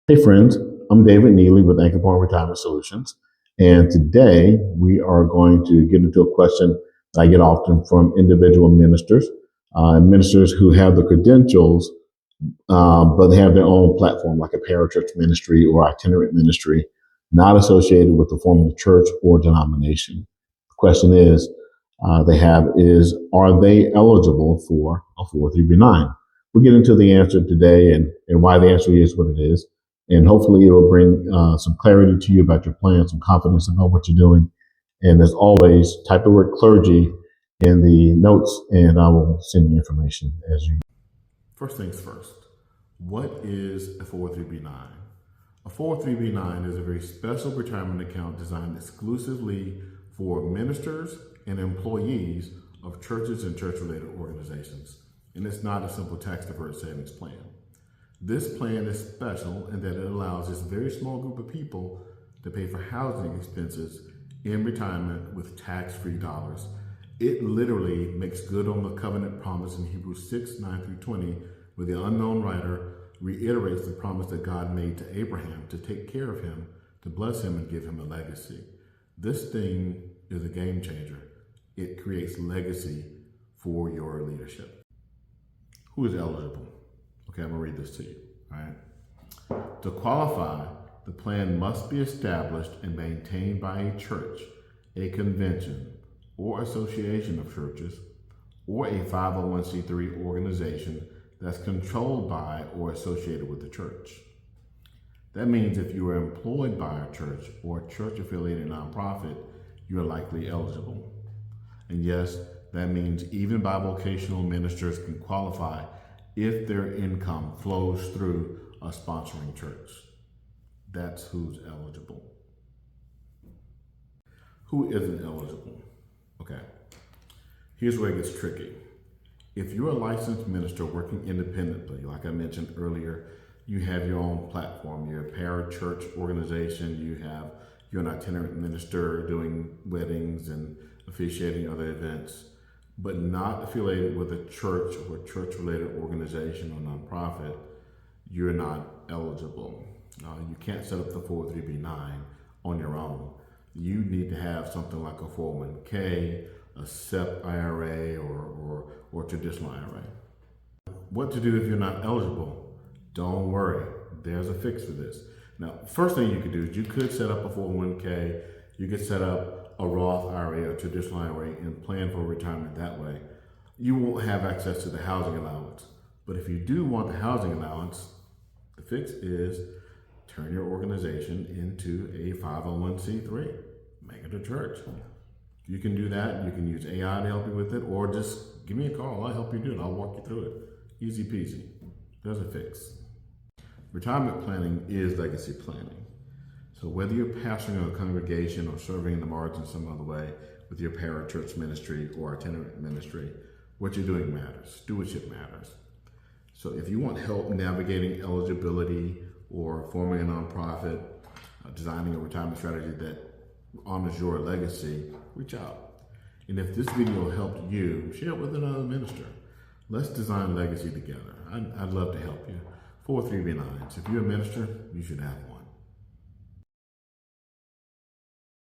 Hey friends, I'm David Neeley with AnchorPoint Retirement Solutions, and today we are going to get into a question that I get often from individual ministers, ministers who have the credentials, but they have their own platform, like a parachurch ministry or itinerant ministry, not associated with the formal church or denomination. The question are they eligible for a 403b9? We'll get into the answer today and why the answer is what it is. And hopefully it'll bring some clarity to you about your plan, some confidence about what you're doing. And as always, type the word clergy in the notes and I will send you information as you. First things first, what is a 403b9? A 403b9 is a very special retirement account designed exclusively for ministers and employees of churches and church-related organizations. And it's not a simple tax-deferred savings plan. This plan is special in that it allows this very small group of people to pay for housing expenses in retirement with tax-free dollars. It literally makes good on the covenant promise in Hebrews 6:9-20, where the unknown writer reiterates the promise that God made to Abraham to take care of him, to bless him and give him a legacy. This thing is a game changer. It creates legacy for your leadership. Who is eligible? Okay, I'm gonna read this to you, all right? To qualify, the plan must be established and maintained by a church, a convention, or association of churches, or a 501c3 organization that's controlled by or associated with the church. That means if you are employed by a church or a church-affiliated nonprofit, you're likely eligible. And yes, that means even bivocational ministers can qualify if their income flows through a sponsoring church. That's who's eligible. Who isn't eligible? Okay, here's where it gets tricky. If you're a licensed minister working independently, like I mentioned earlier, you have your own platform, you're a parachurch organization, you're an itinerant minister doing weddings and officiating other events, but not affiliated with a church or church-related organization or nonprofit, you're not eligible. You can't set up the 403b9 on your own. You need to have something like a 401k, a SEP IRA, or traditional IRA. What to do if you're not eligible? Don't worry, there's a fix for this. Now, first thing you could do is you could set up a 401k, you could set up a Roth IRA or traditional IRA and plan for retirement that way. You won't have access to the housing allowance. But if you do want the housing allowance, the fix is turn your organization into a 501c3. Make it a church. You can do that. You can use AI to help you with it, or just give me a call. I'll help you do it. I'll walk you through it. Easy peasy. There's a fix. Retirement planning is legacy planning. So whether you're pastoring a congregation or serving in the margins some other way with your parachurch ministry or itinerant ministry, what you're doing matters. Stewardship matters. So if you want help navigating eligibility or forming a nonprofit, designing a retirement strategy that honors your legacy, reach out. And if this video helped you, share it with another minister. Let's design legacy together. I'd love to help you. 403b9s. If you're a minister, you should have one.